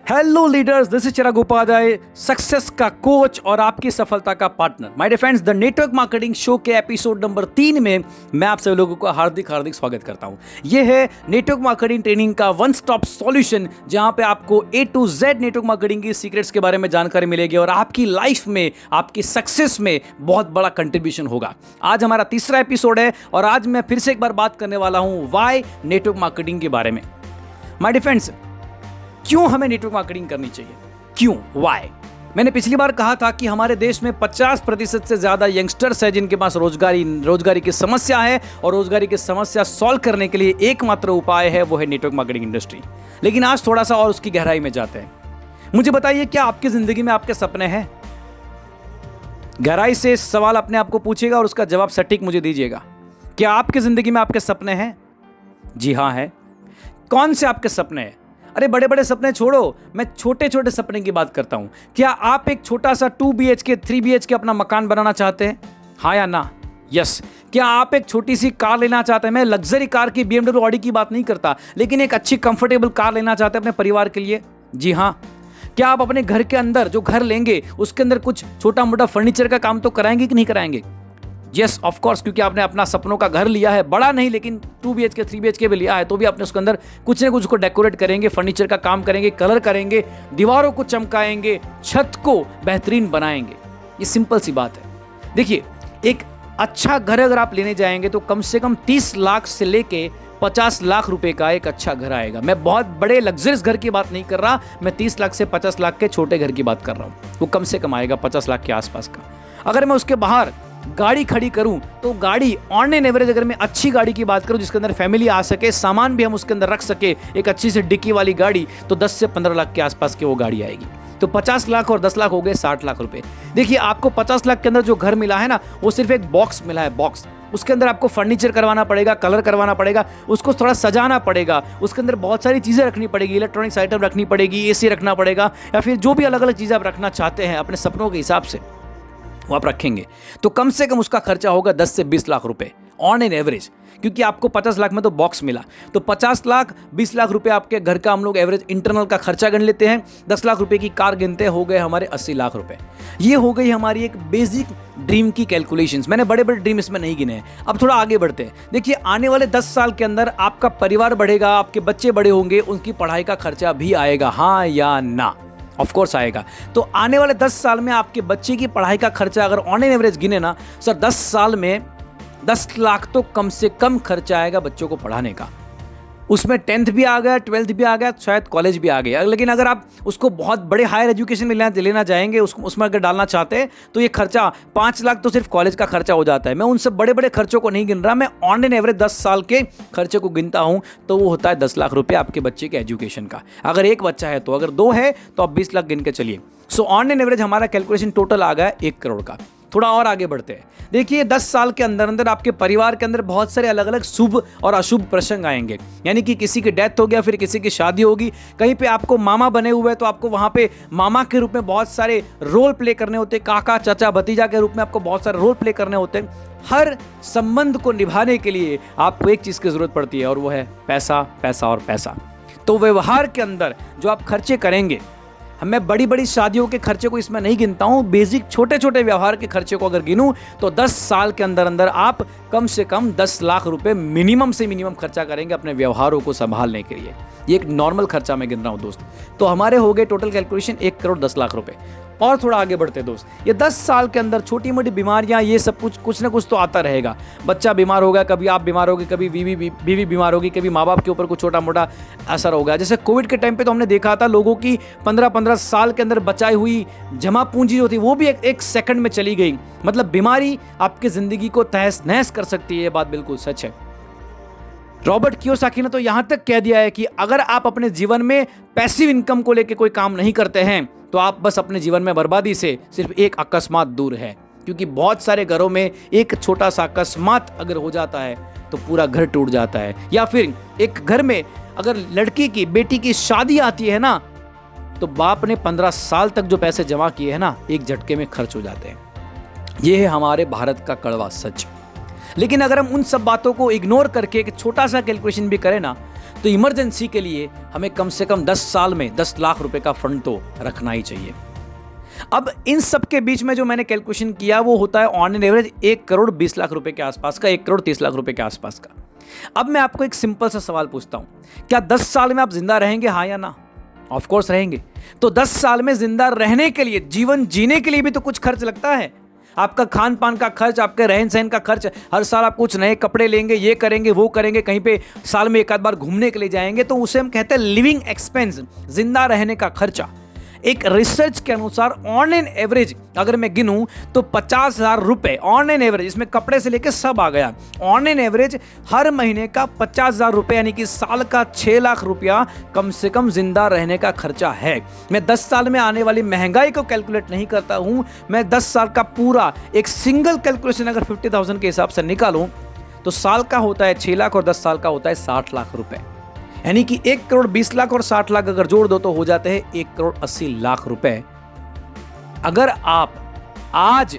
Hello leaders, this is Chirag Upadhyay, success का coach और आपकी सफलता का partner. My dear friends, the network marketing show के एपिसोड नंबर 3 में मैं आप सभी लोगों का हार्दिक स्वागत करता हूं। यह है नेटवर्क मार्केटिंग ट्रेनिंग का वन स्टॉप सॉल्यूशन, जहां पे आपको A to Z network marketing की सीक्रेट्स के बारे में जानकारी मिलेगी और आपकी लाइफ में, आपकी सक्सेस में बहुत बड़ा कंट्रीब्यूशन होगा। आज हमारा तीसरा एपिसोड है और आज मैं फिर से एक बार बात करने वाला हूं वाई नेटवर्क मार्केटिंग के बारे में। माय डियर फ्रेंड्स, क्यों हमें नेटवर्क मार्केटिंग करनी चाहिए? क्यों? वाई? मैंने पिछली बार कहा था कि हमारे देश में 50% से ज्यादा यंगस्टर्स हैं जिनके पास रोजगारी की समस्या है और रोजगारी की समस्या सॉल्व करने के लिए एकमात्र उपाय है, वो है नेटवर्क मार्केटिंग इंडस्ट्री। लेकिन आज थोड़ा सा और उसकी गहराई में जाते हैं। मुझे बताइए, क्या आपकी जिंदगी में आपके सपने हैं? गहराई से सवाल अपने आप को पूछिएगा और उसका जवाब सटीक मुझे दीजिएगा। क्या आपकी जिंदगी में आपके सपने हैं? जी हाँ, है। कौन से आपके सपने हैं? अरे बड़े बड़े सपने छोड़ो, मैं छोटे छोटे सपने की बात करता हूं। क्या आप एक छोटा सा 2 BHK 3 BHK अपना मकान बनाना चाहते हैं? हाँ या ना? यस। क्या आप एक छोटी सी कार लेना चाहते हैं? मैं लग्जरी कार की BMW ऑडी की बात नहीं करता, लेकिन एक अच्छी कंफर्टेबल कार लेना चाहते हैं अपने परिवार के लिए? जी हाँ। क्या आप अपने घर के अंदर जो घर लेंगे उसके अंदर कुछ छोटा मोटा फर्नीचर का काम तो कराएंगे कि नहीं कराएंगे? यस, ऑफ कोर्स, क्योंकि आपने अपना सपनों का घर लिया है, बड़ा नहीं लेकिन 2 BHK 3 BHK भी लिया है, तो भी आपने उसके अंदर कुछ ना कुछ को डेकोरेट करेंगे, फर्नीचर का काम करेंगे, कलर करेंगे, दीवारों को चमकाएंगे, छत को बेहतरीन बनाएंगे। ये सिंपल सी बात है। देखिए, एक अच्छा घर अगर आप लेने जाएंगे तो कम से कम 30 लाख से लेके 50 लाख रुपए का एक अच्छा घर आएगा। मैं बहुत बड़े लग्जरियस घर की बात नहीं कर रहा, मैं 30 लाख से 50 लाख के छोटे घर की बात कर रहा हूं। वो कम से कम आएगा 50 लाख के आसपास का। अगर मैं उसके बाहर गाड़ी खड़ी करूं तो गाड़ी ऑन एन एवरेज, अगर मैं अच्छी गाड़ी की बात करूं जिसके अंदर फैमिली आ सके, सामान भी हम उसके अंदर रख सके, एक अच्छी सी डिक्की वाली गाड़ी, तो 10 से 15 लाख के आसपास की वो गाड़ी आएगी। तो 50 लाख और 10 लाख हो गए 60 लाख रुपए। देखिए, आपको 50 लाख के अंदर जो घर मिला है ना, वो सिर्फ एक बॉक्स मिला है, बॉक्स। उसके अंदर आपको फर्नीचर करवाना पड़ेगा, कलर करवाना पड़ेगा, उसको थोड़ा सजाना पड़ेगा, उसके अंदर बहुत सारी चीज़ें रखनी पड़ेगी, इलेक्ट्रॉनिक्स आइटम रखनी पड़ेगी, AC रखना पड़ेगा, या फिर जो भी अलग अलग चीज़ें आप रखना चाहते हैं अपने सपनों के हिसाब से वो आप रखेंगे। तो कम से कम उसका खर्चा होगा 10 से 20 लाख रुपए ऑन एन एवरेज, क्योंकि आपको 50 लाख में तो बॉक्स मिला। तो 50 लाख 20 लाख रुपए आपके घर का हम लोग एवरेज इंटरनल का खर्चा गिन लेते हैं। 10 लाख रुपए की कार गिनते हो गए हमारे 80 लाख रुपए। ये हो गई हमारी एक बेसिक ड्रीम की कैलकुलेशंस। मैंने बड़े बड़े ड्रीम इसमें नहीं गिने हैं। अब थोड़ा आगे बढ़ते हैं। देखिए, आने वाले 10 साल के अंदर आपका परिवार बढ़ेगा, आपके बच्चे बड़े होंगे, उनकी पढ़ाई का खर्चा भी आएगा, हाँ या ना? ऑफ कोर्स आएगा। तो आने वाले 10 साल में आपके बच्चे की पढ़ाई का खर्चा अगर ऑन एन एवरेज गिने ना सर, 10 साल में 10 लाख तो कम से कम खर्चा आएगा बच्चों को पढ़ाने का। उसमें 10th भी आ गया, 12th भी आ गया, शायद कॉलेज भी आ गया। लेकिन अगर आप उसको बहुत बड़े हायर एजुकेशन में लेना जाएंगे, उसमें अगर डालना चाहते हैं, तो ये खर्चा 5 लाख तो सिर्फ कॉलेज का खर्चा हो जाता है। मैं उन सब बड़े बड़े खर्चों को नहीं गिन रहा, मैं ऑन एन एवरेज 10 साल के खर्चे को गिनता हूं, तो वो होता है 10 लाख रुपये आपके बच्चे के एजुकेशन का। अगर एक बच्चा है तो, अगर 2 है तो आप 20 लाख गिन के चलिए। सो ऑन एन एवरेज हमारा कैलकुलेशन टोटल आ गया 1 करोड़ का। थोड़ा और आगे बढ़ते हैं। देखिए, 10 साल के अंदर अंदर आपके परिवार के अंदर बहुत सारे अलग अलग शुभ और अशुभ प्रसंग आएंगे। यानी कि किसी की डेथ हो गया, फिर किसी की शादी होगी, कहीं पे आपको मामा बने हुए हैं तो आपको वहां पे मामा के रूप में बहुत सारे रोल प्ले करने होते हैं, काका चाचा भतीजा के रूप में आपको बहुत सारे रोल प्ले करने होते हैं। हर संबंध को निभाने के लिए आपको एक चीज की जरूरत पड़ती है और वो है पैसा, पैसा और पैसा। तो व्यवहार के अंदर जो आप खर्चे करेंगे, मैं बड़ी बड़ी शादियों के खर्चे को इसमें नहीं गिनता हूं, बेसिक छोटे छोटे व्यवहार के खर्चे को अगर गिनूं तो 10 साल के अंदर अंदर आप कम से कम 10 लाख रुपए मिनिमम से मिनिमम खर्चा करेंगे अपने व्यवहारों को संभालने के लिए। ये एक नॉर्मल खर्चा मैं गिन रहा हूं दोस्त। तो हमारे हो गए टोटल कैलकुलेशन 1 करोड़ 10 लाख रुपए। और थोड़ा आगे बढ़ते दोस्त, ये 10 साल के अंदर छोटी मोटी बीमारियां, ये सब कुछ ना कुछ तो आता रहेगा। बच्चा बीमार होगा, कभी आप बीमार होगी, कभी बीवी बीमार होगी, कभी माँ बाप के ऊपर कुछ छोटा मोटा असर होगा। जैसे कोविड के टाइम पे तो हमने देखा था लोगों की 15-15 साल के अंदर बचाई हुई जमा पूंजी जो थी वो भी एक सेकंड में चली गई। मतलब बीमारी आपकी जिंदगी को तहस नहस कर सकती है, ये बात बिल्कुल सच है। रॉबर्ट कियोसाकी ने तो यहां तक कह दिया है कि अगर आप अपने जीवन में पैसिव इनकम को लेकर कोई काम नहीं करते हैं तो आप बस अपने जीवन में बर्बादी से सिर्फ एक अकस्मात दूर है। क्योंकि बहुत सारे घरों में एक छोटा सा अकस्मात अगर हो जाता है तो पूरा घर टूट जाता है। या फिर एक घर में अगर लड़की की, बेटी की शादी आती है ना, तो बाप ने 15 साल तक जो पैसे जमा किए हैं ना, एक झटके में खर्च हो जाते हैं। यह है हमारे भारत का कड़वा सच। लेकिन अगर हम उन सब बातों को इग्नोर करके एक छोटा सा कैलकुलेशन भी करें ना, तो इमरजेंसी के लिए हमें कम से कम 10 साल में 10 लाख रुपए का फंड तो रखना ही चाहिए। अब इन सब के बीच में जो मैंने कैलकुलेशन किया वो होता है on an average 1 crore 20 lakh रुपए के आसपास का, 1 करोड़ 30 लाख रुपए के आसपास का। अब मैं आपको एक सिंपल सा सवाल पूछता हूं, क्या 10 साल में आप जिंदा रहेंगे, हाँ या ना? ऑफ कोर्स रहेंगे। तो 10 साल में जिंदा रहने के लिए, जीवन जीने के लिए भी तो कुछ खर्च लगता है। आपका खान पान का खर्च, आपके रहन सहन का खर्च, हर साल आप कुछ नए कपड़े लेंगे, ये करेंगे वो करेंगे, कहीं पे साल में एक आध बार घूमने के लिए जाएंगे, तो उसे हम कहते हैं लिविंग एक्सपेंस, जिंदा रहने का खर्चा। एक रिसर्च के अनुसार ऑन एन एवरेज अगर मैं गिनूं तो 50,000 रुपए ऑन एन एवरेज, इसमें कपड़े से लेकर सब आ गया, ऑन एन एवरेज हर महीने का 50,000 रुपए यानी कि साल का 6 लाख रुपया कम से कम जिंदा रहने का खर्चा है। मैं 10 साल में आने वाली महंगाई को कैलकुलेट नहीं करता हूं, मैं 10 साल का पूरा एक सिंगल कैलकुलेशन अगर 50,000 के हिसाब से निकालूं तो साल का होता है 6 लाख और 10 साल का होता है 60 लाख रुपए, यानी कि 1 करोड़ 20 लाख और 60 लाख अगर जोड़ दो तो हो जाते हैं 1 करोड़ 80 लाख रुपए। अगर आप आज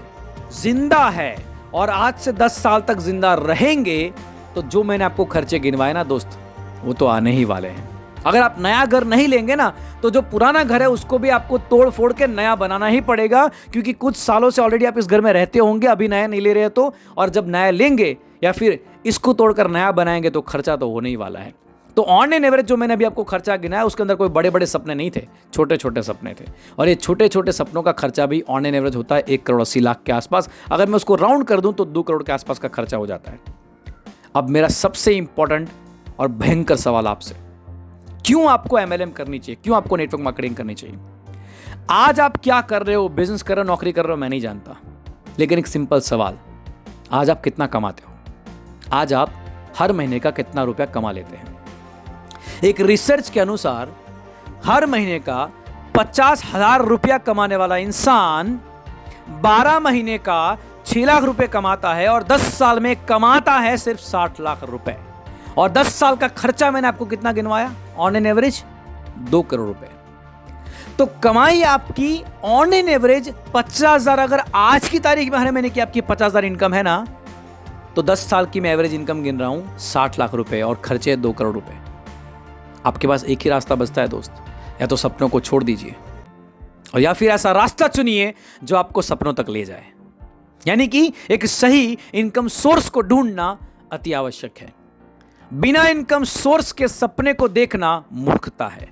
जिंदा है और आज से 10 साल तक जिंदा रहेंगे तो जो मैंने आपको खर्चे गिनवाए ना दोस्त, वो तो आने ही वाले हैं। अगर आप नया घर नहीं लेंगे ना तो जो पुराना घर है उसको भी आपको तोड़ फोड़ के नया बनाना ही पड़ेगा, क्योंकि कुछ सालों से ऑलरेडी आप इस घर में रहते होंगे, अभी नया नहीं ले रहे तो, और जब नया लेंगे या फिर इसको तोड़कर नया बनाएंगे तो खर्चा तो होने ही वाला है। तो ऑन एन एवरेज जो मैंने अभी आपको खर्चा गिनाया उसके अंदर कोई बड़े बड़े सपने नहीं थे, छोटे छोटे सपने थे, और ये छोटे छोटे सपनों का खर्चा भी ऑन एन एवरेज होता है 1 करोड़ 80 लाख के आसपास। अगर मैं उसको राउंड कर दूं तो 2 करोड़ के आसपास का खर्चा हो जाता है। अब मेरा सबसे इंपॉर्टेंट और भयंकर सवाल आपसे, क्यों आपको एमएलएम करनी चाहिए, क्यों आपको नेटवर्क मार्केटिंग करनी चाहिए? आज आप क्या कर रहे हो, बिजनेस कर रहे हो, नौकरी कर रहे हो, मैं नहीं जानता, लेकिन एक सिंपल सवाल, आज आप कितना कमाते हो? आज आप हर महीने का कितना रुपया कमा लेते हैं? एक रिसर्च के अनुसार हर महीने का 50,000 रुपया कमाने वाला इंसान 12 महीने का 6 लाख रुपए कमाता है और 10 साल में कमाता है सिर्फ 60 लाख रुपए। और 10 साल का खर्चा मैंने आपको कितना गिनवाया? ऑन एन एवरेज 2 करोड़ रुपए। तो कमाई आपकी ऑन एन एवरेज 50,000, अगर आज की तारीख में हर महीने की आपकी 50,000 इनकम है ना, तो 10 साल की मैं एवरेज इनकम गिन रहा हूं 60 लाख रुपए और खर्चे 2 करोड़ रुपए। आपके पास एक ही रास्ता बचता है दोस्त, या तो सपनों को छोड़ दीजिए और या फिर ऐसा रास्ता चुनिए जो आपको सपनों तक ले जाए, यानी कि एक सही इनकम सोर्स को ढूंढना अति आवश्यक है। बिना इनकम सोर्स के सपने को देखना मूर्खता है,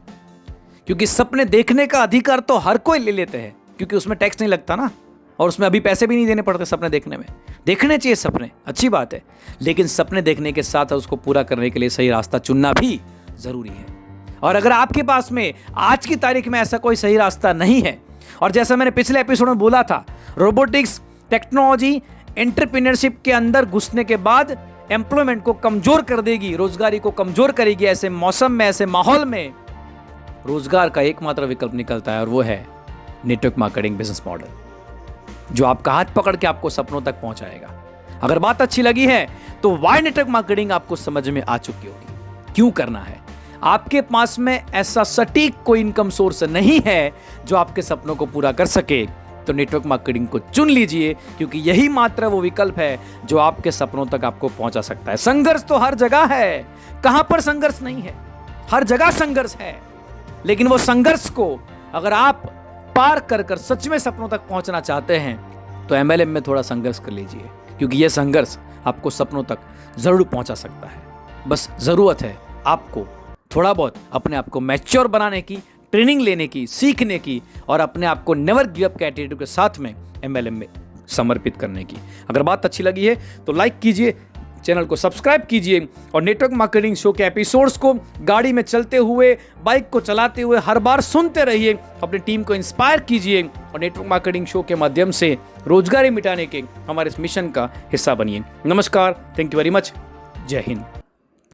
क्योंकि सपने देखने का अधिकार तो हर कोई ले लेते हैं, क्योंकि उसमें टैक्स नहीं लगता ना, और उसमें अभी पैसे भी नहीं देने पड़ते सपने देखने में। देखने चाहिए सपने, अच्छी बात है, लेकिन सपने देखने के साथ उसको पूरा करने के लिए सही रास्ता चुनना भी जरूरी है। और अगर आपके पास में आज की तारीख में ऐसा कोई सही रास्ता नहीं है, और जैसा मैंने पिछले एपिसोड में बोला था, रोबोटिक्स, टेक्नोलॉजी, एंटरप्रेन्योरशिप के अंदर घुसने के बाद एम्प्लॉयमेंट को कमजोर कर देगी, रोजगारी को कमजोर करेगी। ऐसे मौसम में, ऐसे माहौल में रोजगार का एकमात्र विकल्प निकलता है, और वो है नेटवर्क मार्केटिंग बिजनेस मॉडल, जो आपका हाथ पकड़ के आपको सपनों तक पहुंचाएगा। अगर बात अच्छी लगी है तो वाई नेटवर्क मार्केटिंग आपको समझ में आ चुकी होगी, क्यों करना है। आपके पास में ऐसा सटीक कोई इनकम सोर्स नहीं है जो आपके सपनों को पूरा कर सके, तो नेटवर्क मार्केटिंग को चुन लीजिए, क्योंकि यही मात्र वो विकल्प है जो आपके सपनों तक आपको पहुंचा सकता है। संघर्ष तो हर जगह है, कहां पर संघर्ष नहीं है? हर जगह संघर्ष है, लेकिन वो संघर्ष को अगर आप पार कर कर सच में सपनों तक पहुंचना चाहते हैं तो एमएलएम में थोड़ा संघर्ष कर लीजिए, क्योंकि यह संघर्ष आपको सपनों तक जरूर पहुंचा सकता है। बस जरूरत है आपको थोड़ा बहुत अपने आप को मैच्योर बनाने की, ट्रेनिंग लेने की, सीखने की, और अपने आप को नेवर गिव अप के एटीट्यूड के साथ में एमएलएम में समर्पित करने की। अगर बात अच्छी लगी है तो लाइक कीजिए, चैनल को सब्सक्राइब कीजिए, और नेटवर्क मार्केटिंग शो के एपिसोड्स को गाड़ी में चलते हुए, बाइक को चलाते हुए हर बार सुनते रहिए। अपनी टीम को इंस्पायर कीजिए और नेटवर्क मार्केटिंग शो के माध्यम से रोजगारी मिटाने के हमारे इस मिशन का हिस्सा बनिए। नमस्कार, थैंक यू वेरी मच, जय हिंद।